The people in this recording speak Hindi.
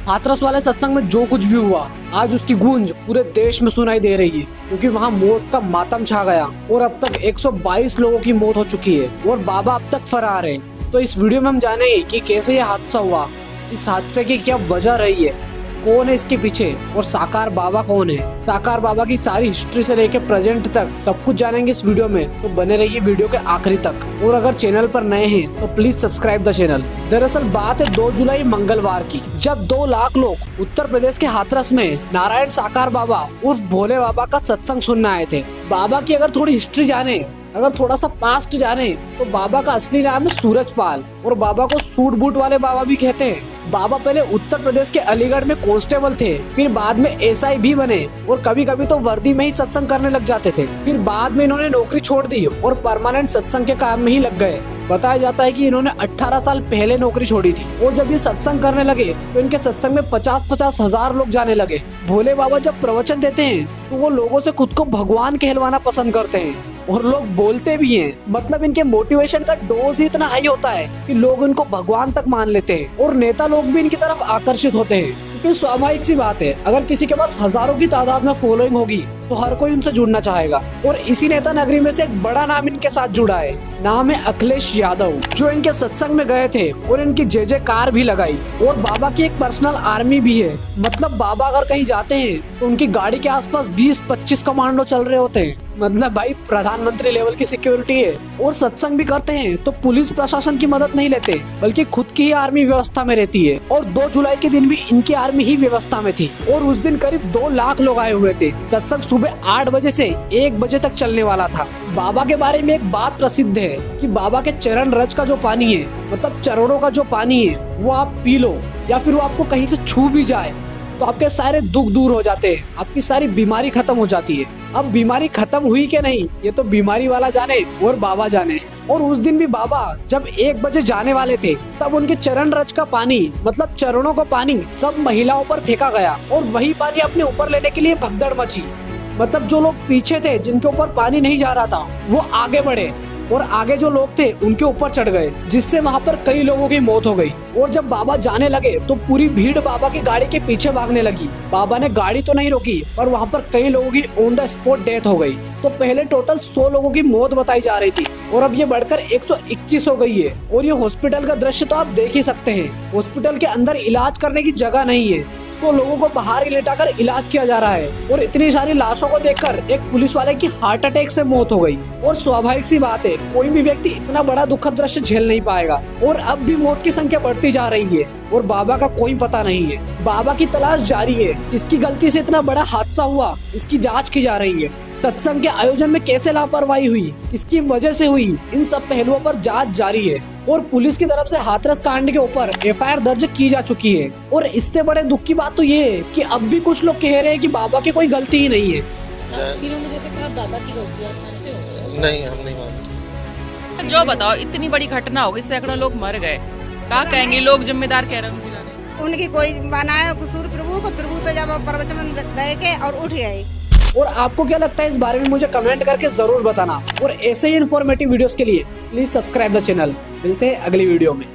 हाथरस वाले सत्संग में जो कुछ भी हुआ, आज उसकी गूंज पूरे देश में सुनाई दे रही है, क्योंकि वहाँ मौत का मातम छा गया और अब तक 122 लोगों की मौत हो चुकी है और बाबा अब तक फरार है। तो इस वीडियो में हम जानेंगे कि कैसे ये हादसा हुआ, इस हादसे की क्या वजह रही है, कौन है इसके पीछे और साकार बाबा कौन है। साकार बाबा की सारी हिस्ट्री से लेकर प्रेजेंट तक सब कुछ जानेंगे इस वीडियो में, तो बने रहिए वीडियो के आखिरी तक। और अगर चैनल पर नए हैं तो प्लीज सब्सक्राइब द चैनल। दरअसल बात है 2 जुलाई मंगलवार की, जब 2 लाख लोग उत्तर प्रदेश के हाथरस में नारायण साकार बाबा उर्फ भोले बाबा का सत्संग सुनने आए थे। बाबा की अगर थोड़ी हिस्ट्री जाने, अगर थोड़ा सा पास्ट जाने, तो बाबा का असली नाम है सूरजपाल और बाबा को सूट बूट वाले बाबा भी कहते हैं। बाबा पहले उत्तर प्रदेश के अलीगढ़ में कांस्टेबल थे, फिर बाद में एसआई भी बने और कभी कभी तो वर्दी में ही सत्संग करने लग जाते थे। फिर बाद में इन्होंने नौकरी छोड़ दी और परमानेंट सत्संग के काम में ही लग गए। बताया जाता है कि इन्होंने 18 साल पहले नौकरी छोड़ी थी और जब ये सत्संग करने लगे तो इनके सत्संग में 50-50 हजार लोग जाने लगे। भोले बाबा जब प्रवचन देते हैं तो वो लोगों से खुद को भगवान कहलवाना पसंद करते हैं और लोग बोलते भी हैं। मतलब इनके मोटिवेशन का डोज ही इतना हाई होता है कि लोग इनको भगवान तक मान लेते हैं और नेता लोग भी इनकी तरफ आकर्षित होते हैं, क्योंकि स्वाभाविक सी बात है, अगर किसी के पास हजारों की तादाद में फॉलोइंग होगी तो हर कोई उनसे जुड़ना चाहेगा। और इसी नेता नगरी में से एक बड़ा नाम इनके साथ जुड़ा है, नाम है अखिलेश यादव, जो इनके सत्संग में गए थे और इनकी जय-जयकार भी लगाई। और बाबा की एक पर्सनल आर्मी भी है, मतलब बाबा अगर कहीं जाते हैं तो उनकी गाड़ी के आसपास 20-25 कमांडो चल रहे होते हैं। मतलब भाई प्रधानमंत्री लेवल की सिक्योरिटी है। और सत्संग भी करते हैं तो पुलिस प्रशासन की मदद नहीं लेते, बल्कि खुद की ही आर्मी व्यवस्था में रहती है। और 2 जुलाई के दिन भी इनकी आर्मी ही व्यवस्था में थी और उस दिन करीब 2 लाख लोग आए हुए थे। सत्संग सुबह 8 बजे से 1 बजे तक चलने वाला था। बाबा के बारे में एक बात प्रसिद्ध है कि बाबा के चरण रज का जो पानी है, मतलब चरणों का जो पानी है, वो आप पी लो या फिर वो आपको कहीं से छू भी जाए तो आपके सारे दुख दूर हो जाते हैं, आपकी सारी बीमारी खत्म हो जाती है। अब बीमारी खत्म हुई कि नहीं ये तो बीमारी वाला जाने और बाबा जाने। और उस दिन भी बाबा जब 1 बजे जाने वाले थे तब उनके चरण रज का पानी, मतलब चरणों का पानी सब महिलाओं पर फेंका गया और वही पानी अपने ऊपर लेने के लिए भगदड़ मची। मतलब जो लोग पीछे थे, जिनके ऊपर पानी नहीं जा रहा था, वो आगे बढ़े और आगे जो लोग थे उनके ऊपर चढ़ गए, जिससे वहाँ पर कई लोगों की मौत हो गई। और जब बाबा जाने लगे तो पूरी भीड़ बाबा की गाड़ी के पीछे भागने लगी। बाबा ने गाड़ी तो नहीं रोकी पर वहाँ पर कई लोगों की ऑन द स्पॉट डेथ हो गई। तो पहले टोटल 100 लोगों की मौत बताई जा रही थी और अब ये बढ़कर 121 हो गई है। और ये हॉस्पिटल का दृश्य तो आप देख ही सकते हैं। हॉस्पिटल के अंदर इलाज करने की जगह नहीं है तो लोगों को बाहर ही लेटाकर इलाज किया जा रहा है। और इतनी सारी लाशों को देखकर एक पुलिस वाले की हार्ट अटैक से मौत हो गई। और स्वाभाविक सी बात है, कोई भी व्यक्ति इतना बड़ा दुखद दृश्य झेल नहीं पाएगा। और अब भी मौत की संख्या बढ़ती जा रही है और बाबा का कोई पता नहीं है। बाबा की तलाश जारी है, किसकी गलती से इतना बड़ा हादसा हुआ इसकी जांच की जा रही है। सत्संग के आयोजन में कैसे लापरवाही हुई, किसकी वजह से हुई, इन सब पहलुओं पर जांच जारी है। और पुलिस की तरफ से हाथरस कांड के ऊपर एफआईआर दर्ज की जा चुकी है। और इससे बड़े दुख की बात तो ये है कि अब भी कुछ लोग कह रहे हैं कि बाबा की कोई गलती ही नहीं है। इन्होंने जैसे कहा बाबा की गलती है, आप मानते हो? नहीं, हम नहीं मानते। जो बताओ, इतनी बड़ी घटना हो गई, सैकड़ों लोग मर गए, क्या कहेंगे लोग? जिम्मेदार कह रहे हैं उनकी कोई बनाया कसूर प्रभु को, प्रभु तो जब प्रवचन दे के और उठ गए। और आपको क्या लगता है इस बारे में मुझे कमेंट करके जरूर बताना। और ऐसे ही इन्फॉर्मेटिव वीडियोस के लिए प्लीज सब्सक्राइब द चैनल। मिलते हैं अगली वीडियो में।